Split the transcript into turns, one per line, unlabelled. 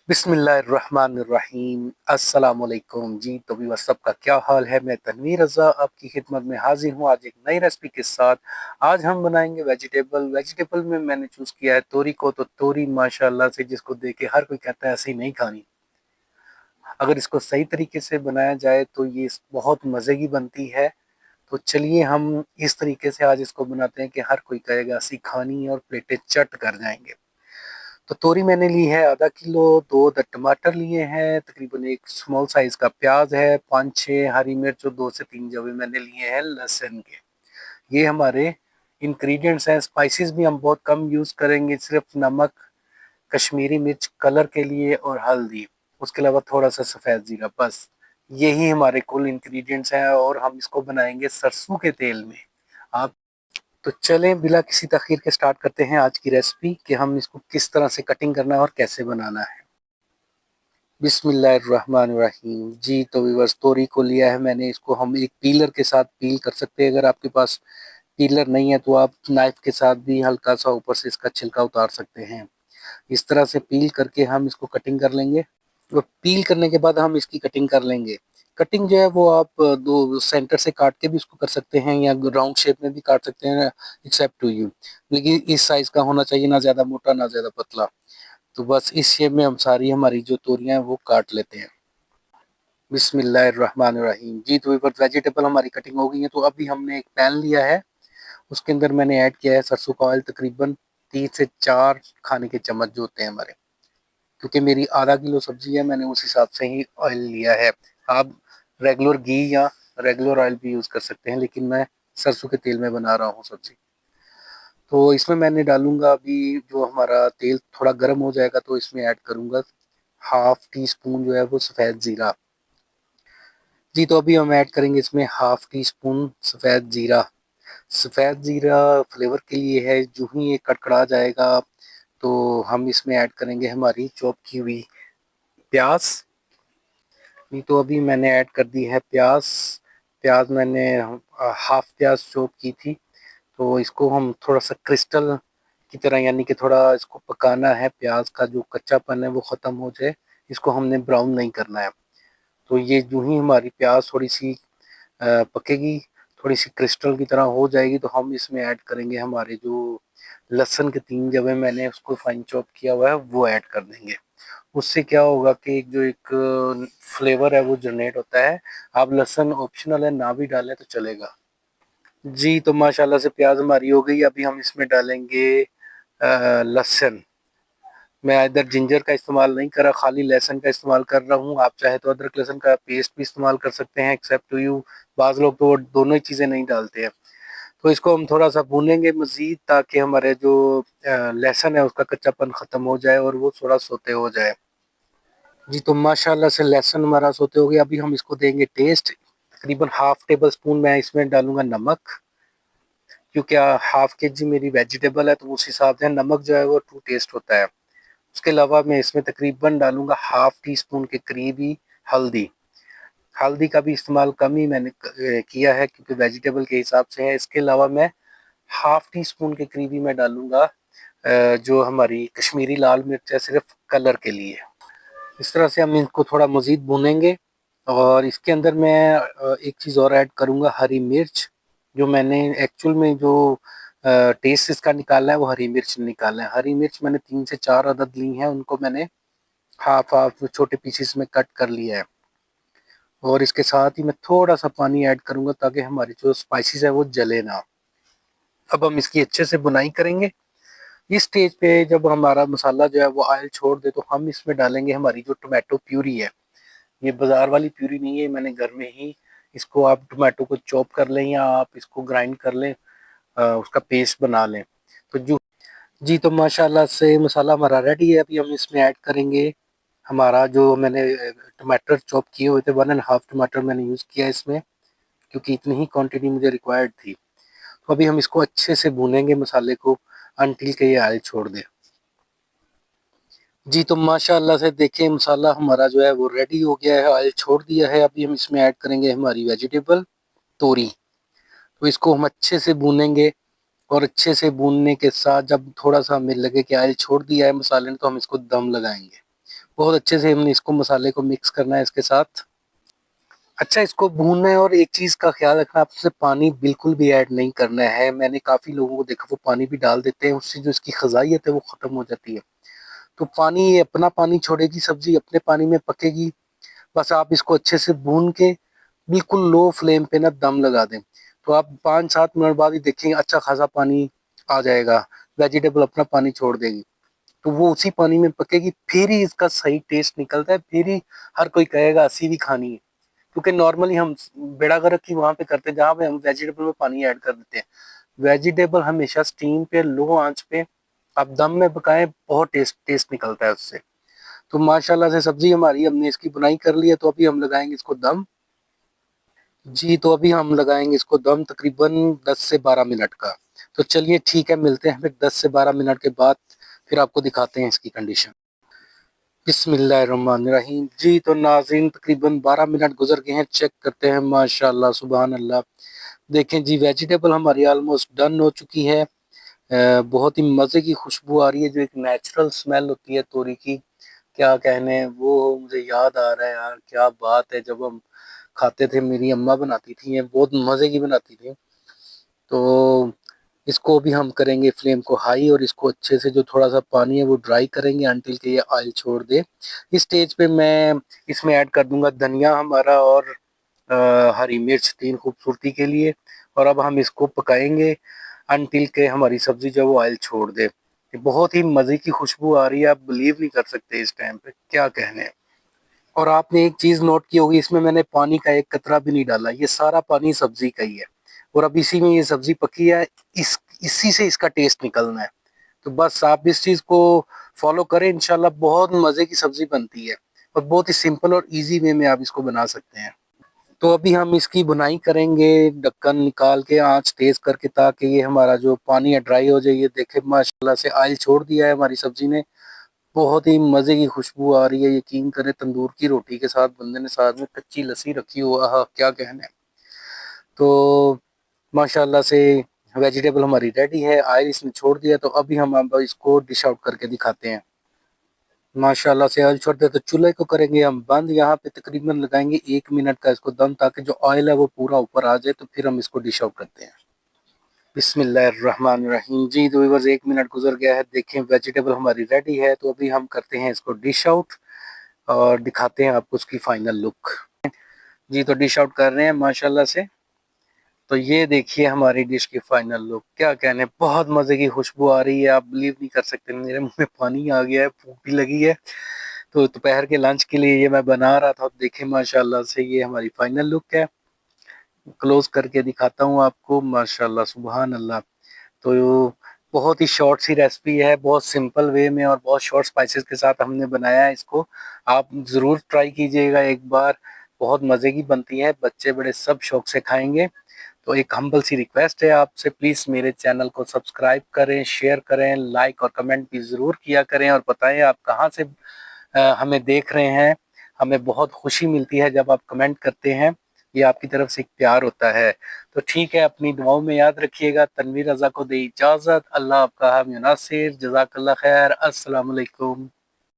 बिस्मिल्लाहिर्रहमानिर्रहीम अस्सलाम वालेकुम जी। तो भी सबका क्या हाल है। मैं तनवीर रज़ा आपकी खिदमत में हाजिर हूँ आज एक नई रेसिपी के साथ। आज हम बनाएंगे वेजिटेबल में मैंने चूज़ किया है तोरी को। तो तोरी माशाल्लाह से जिसको देख के हर कोई कहता है ऐसे ही नहीं खानी। अगर इसको सही तरीके से बनाया जाए तो ये बहुत मज़े की बनती है। तो चलिए हम इस तरीके से आज इसको बनाते हैं कि हर कोई कहेगा ऐसी खानी है और प्लेटें चट कर जाएंगे। तो तोरी मैंने ली है आधा किलो, दो टमाटर लिए हैं, तकरीबन एक स्मॉल साइज का प्याज है, पाँच छः हरी मिर्च और दो से तीन जवे मैंने लिए हैं लहसुन के। ये हमारे इंग्रेडिएंट्स हैं। स्पाइसेस भी हम बहुत कम यूज़ करेंगे, सिर्फ नमक, कश्मीरी मिर्च कलर के लिए और हल्दी। उसके अलावा थोड़ा सा सफ़ेद ज़ीरा, बस यही हमारे कुल इंग्रेडिएंट्स हैं और हम इसको बनाएंगे सरसों के तेल में। आप तो चलें बिना किसी तखीर के स्टार्ट करते हैं आज की रेसिपी कि हम इसको किस तरह से कटिंग करना है और कैसे बनाना है। बिस्मिल्लाहिर्रहमानिर्रहीम जी। तो व्यूअर्स तोरी को लिया है मैंने, इसको हम एक पीलर के साथ पील कर सकते हैं। अगर आपके पास पीलर नहीं है तो आप नाइफ के साथ भी हल्का सा ऊपर से इसका छिलका उतार सकते हैं। इस तरह से पील करके हम इसको कटिंग कर लेंगे। तो पील करने के बाद हम इसकी कटिंग कर लेंगे। कटिंग जो है वो आप दो सेंटर से काट के भी इसको कर सकते हैं या राउंड शेप में भी काट सकते हैं, एक्सेप्ट टू यू। लेकिन इस साइज का होना चाहिए, ना ज़्यादा मोटा ना ज़्यादा पतला। तो बस इस शेप में हम सारी हमारी जो तोरियां हैं वो काट लेते हैं। बिस्मिल्लाहिर्रहमानिर्रहीम जी। तो ऊपर वेजिटेबल हमारी कटिंग हो गई है। तो अभी हमने एक पैन लिया है, उसके अंदर मैंने ऐड किया है सरसों का ऑयल, तकरीबन 3 से 4 खाने के चम्मच जो होते हैं हमारे। क्योंकि मेरी आधा किलो सब्जी है, मैंने उस हिसाब से ही ऑयल लिया है। आप रेगुलर घी या रेगुलर ऑयल भी यूज़ कर सकते हैं, लेकिन मैं सरसों के तेल में बना रहा हूँ सब्जी। तो इसमें मैंने डालूंगा अभी, जो हमारा तेल थोड़ा गर्म हो जाएगा तो इसमें ऐड करूंगा हाफ टी स्पून जो है वो सफ़ेद ज़ीरा। जी तो अभी हम ऐड करेंगे इसमें हाफ टी स्पून सफ़ेद ज़ीरा। सफ़ेद ज़ीरा फ्लेवर के लिए है। जो ही ये कड़कड़ा जाएगा तो हम इसमें ऐड करेंगे हमारी चॉप की हुई प्याज। नहीं तो अभी मैंने ऐड कर दी है प्याज। प्याज मैंने हाफ प्याज चॉप की थी। तो इसको हम थोड़ा सा क्रिस्टल की तरह, यानी कि थोड़ा इसको पकाना है। प्याज का जो कच्चापन है वो ख़त्म हो जाए, इसको हमने ब्राउन नहीं करना है। तो ये जो ही हमारी प्याज थोड़ी सी पकेगी, थोड़ी सी क्रिस्टल की तरह हो जाएगी, तो हम इसमें ऐड करेंगे हमारे जो लहसुन के 3 जवे मैंने उसको फाइन चॉप किया हुआ है वो ऐड कर देंगे। उससे क्या होगा कि एक फ्लेवर है वो जनरेट होता है। आप लहसुन ऑप्शनल है, ना भी डालें तो चलेगा। जी तो माशाल्लाह से प्याज हमारी हो गई। अभी हम इसमें डालेंगे लहसुन। मैं इधर जिंजर का इस्तेमाल नहीं कर रहा, खाली लहसुन का इस्तेमाल कर रहा हूँ। आप चाहे तो अदरक लहसुन का पेस्ट भी इस्तेमाल कर सकते हैं, एक्सेप्ट टू यू। बाज़ लोग तो दोनों ही चीज़ें नहीं डालते हैं। तो इसको हम थोड़ा सा भूनेंगे मज़ीद, ताकि हमारे जो लहसुन है उसका कच्चापन ख़त्म हो जाए और वो थोड़ा सोते हो जाए। जी तो माशाल्लाह से लहसुन हमारा सोते हो गया। अभी हम इसको देंगे टेस्ट। तकरीबन हाफ टेबल स्पून मैं इसमें डालूंगा नमक, क्योंकि हाफ के जी मेरी वेजिटेबल है तो उस हिसाब से नमक जो है वो टू टेस्ट होता है। उसके अलावा मैं इसमें तकरीबन डालूंगा हाफ टी स्पून के करीब ही हल्दी। हल्दी का भी इस्तेमाल कम ही मैंने किया है, क्योंकि वेजिटेबल के हिसाब से है। इसके अलावा मैं हाफ टी स्पून के करीब ही मैं डालूंगा जो हमारी कश्मीरी लाल मिर्च है, सिर्फ कलर के लिए। इस तरह से हम इनको थोड़ा मज़ीद भूनेंगे। और इसके अंदर मैं एक चीज़ और ऐड करूँगा, हरी मिर्च। जो मैंने एक्चुअल में जो टेस्ट इसका निकालना है वो हरी मिर्च निकालना है। हरी मिर्च मैंने 3 से 4 अदद ली हैं, उनको मैंने हाफ हाफ छोटे पीसेस में कट कर लिया है। और इसके साथ ही मैं थोड़ा सा पानी ऐड करूँगा, ताकि हमारी जो स्पाइसेस है वो जले ना। अब हम इसकी अच्छे से बुनाई करेंगे। इस स्टेज पे जब हमारा मसाला जो है वो ऑयल छोड़ दे तो हम इसमें डालेंगे हमारी जो टोमेटो प्यूरी है। ये बाजार वाली प्यूरी नहीं है, मैंने घर में ही इसको, आप टोमेटो को चॉप कर लें या आप इसको ग्राइंड कर लें, उसका पेस्ट बना लें। तो जो जी तो माशाल्लाह से मसाला हमारा रेडी है। अभी हम इसमें ऐड करेंगे हमारा जो मैंने टमाटर चॉप किए हुए थे, 1.5 टमाटर मैंने यूज़ किया इसमें, क्योंकि इतनी ही क्वांटिटी मुझे रिक्वायर्ड थी। तो अभी हम इसको अच्छे से भूनेंगे मसाले को, अनटिल के ये ऑयल छोड़ दे। जी तो माशाल्लाह से देखिए मसाला हमारा जो है वो रेडी हो गया है, ऑयल छोड़ दिया है। अभी हम इसमें ऐड करेंगे हमारी वेजिटेबल तोरी। तो इसको हम अच्छे से भूनेंगे। और अच्छे से भूनने के साथ जब थोड़ा सा हमें लगे कि ऑयल छोड़ दिया है मसाले ने, तो हम इसको दम लगाएंगे। बहुत अच्छे से हमने इसको मसाले को मिक्स करना है इसके साथ। अच्छा, इसको भूनना है और एक चीज़ का ख्याल रखना, आपसे पानी बिल्कुल भी ऐड नहीं करना है। मैंने काफ़ी लोगों को देखा वो पानी भी डाल देते हैं, उससे जो इसकी ग़ज़ाइयत है वो ख़त्म हो जाती है। तो पानी ये अपना पानी छोड़ेगी, सब्ज़ी अपने पानी में पकेगी। बस आप इसको अच्छे से भून के बिल्कुल लो फ्लेम पे ना दम लगा दें। तो आप 5-7 मिनट बाद ही देखेंगे अच्छा खासा पानी आ जाएगा, वेजिटेबल अपना पानी छोड़ देगी। तो वो उसी पानी में पकेगी, फिर ही इसका सही टेस्ट निकलता है, फिर ही हर कोई कहेगा अस्सी भी खानी है। क्योंकि नॉर्मली हम बेड़ा गर्क ही वहाँ पे करते हैं जहाँ पे हम वेजिटेबल में पानी ऐड कर देते हैं। वेजिटेबल हमेशा स्टीम पे लो आंच पे आप दम में पकाएं, बहुत टेस्ट टेस्ट निकलता है उससे। तो माशाल्लाह से सब्जी हमारी हमने इसकी बुनाई कर ली है, तो अभी हम लगाएंगे इसको दम। जी, तो अभी हम लगाएंगे इसको दम तकरीबन 10 से 12 मिनट का। तो चलिए ठीक है, मिलते हैं फिर 10 से 12 मिनट के बाद, फिर आपको दिखाते हैं इसकी कंडीशन। बिस्मिल्लाहिर्रहमानिर्रहीम। जी, तो नाज़रीन तकरीबन 12 मिनट गुजर गए हैं, चेक करते हैं। माशाल्लाह सुभान अल्लाह। देखें जी, वेजिटेबल हमारी ऑलमोस्ट डन हो चुकी है। बहुत ही मज़े की खुशबू आ रही है, जो एक नेचुरल स्मेल होती है तोरी की, क्या कहने, वो मुझे याद आ रहा है यार, क्या बात है। जब हम खाते थे, मेरी अम्मा बनाती थी, ये बहुत मज़े की बनाती थी। तो इसको भी हम करेंगे फ्लेम को हाई, और इसको अच्छे से जो थोड़ा सा पानी है वो ड्राई करेंगे अनटिल के ये ऑयल छोड़ दे। इस स्टेज पे मैं इसमें ऐड कर दूंगा धनिया हमारा, और हरी मिर्च 3 खूबसूरती के लिए। और अब हम इसको पकाएंगे अनटिल के हमारी सब्जी जो वो ऑयल छोड़ दे। ये बहुत ही मज़े की खुशबू आ रही है, आप बिलीव नहीं कर सकते इस टाइम पे, क्या कहने हैं। और आपने एक चीज़ नोट की होगी, इसमें मैंने पानी का एक कतरा भी नहीं डाला, ये सारा पानी सब्जी का ही है। और अब इसी में ये सब्जी पकी है, इसी से इसका टेस्ट निकलना है। तो बस आप इस चीज़ को फॉलो करें, इंशाल्लाह बहुत मज़े की सब्जी बनती है, और बहुत ही सिंपल और इजी वे में आप इसको बना सकते हैं। तो अभी हम इसकी बुनाई करेंगे ढक्कन निकाल के, आंच तेज करके, ताकि ये हमारा जो पानी है ड्राई हो जाए। ये देखे माशाल्लाह से ऑयल छोड़ दिया है हमारी सब्जी ने, बहुत ही मज़े की खुशबू आ रही है। यकीन करें, तंदूर की रोटी के साथ बंदे ने साथ में कच्ची लस्सी रखी हुआ, आहा क्या कहना है। तो माशाल्लाह से वेजिटेबल हमारी रेडी है, ऑयल इसने छोड़ दिया। तो अभी हम अब इसको डिश आउट करके दिखाते हैं। माशाल्लाह से ऑयल छोड़ दिया, तो चूल्हे को करेंगे हम बंद। यहाँ पे तकरीबन लगाएंगे 1 मिनट का इसको दम, ताकि जो ऑयल है वो पूरा ऊपर आ जाए। तो फिर हम इसको डिश आउट करते हैं। बिस्मिल्लाहिर्रहमानिर्रहीम। जी, तो व्यूअर्स 1 मिनट गुजर गया है, देखें वेजिटेबल हमारी रेडी है। तो अभी हम करते हैं इसको डिश आउट, और दिखाते हैं आपको उसकी फाइनल लुक। जी, तो डिश आउट कर रहे हैं माशाल्लाह से। तो ये देखिए हमारी डिश की फाइनल लुक, क्या कहने, बहुत मज़े की खुशबू आ रही है, आप बिलीव नहीं कर सकते, मेरे मुंह में पानी आ गया है, भूख भी लगी है। तो दोपहर के लंच के लिए ये मैं बना रहा था। देखें माशाल्लाह से ये हमारी फाइनल लुक है। क्लोज करके दिखाता हूँ आपको, माशाल्लाह सुभान अल्लाह। तो बहुत ही शॉर्ट सी रेसिपी है, बहुत सिंपल वे में और बहुत शॉर्ट स्पाइसेस के साथ हमने बनाया है इसको। आप ज़रूर ट्राई कीजिएगा एक बार, बहुत मज़े की बनती है, बच्चे बड़े सब शौक से खाएंगे। तो एक हम्बल सी रिक्वेस्ट है आपसे, प्लीज़ मेरे चैनल को सब्सक्राइब करें, शेयर करें, लाइक और कमेंट भी ज़रूर किया करें, और बताएं आप कहाँ से हमें देख रहे हैं। हमें बहुत खुशी मिलती है जब आप कमेंट करते हैं, ये आपकी तरफ से एक प्यार होता है। तो ठीक है, अपनी दुआओं में याद रखिएगा। तनवीर रज़ा को दे इजाज़त, अल्लाह आपका हामी नासिर, जज़ाकल्लाह खैर, अस्सलाम वालेकुम।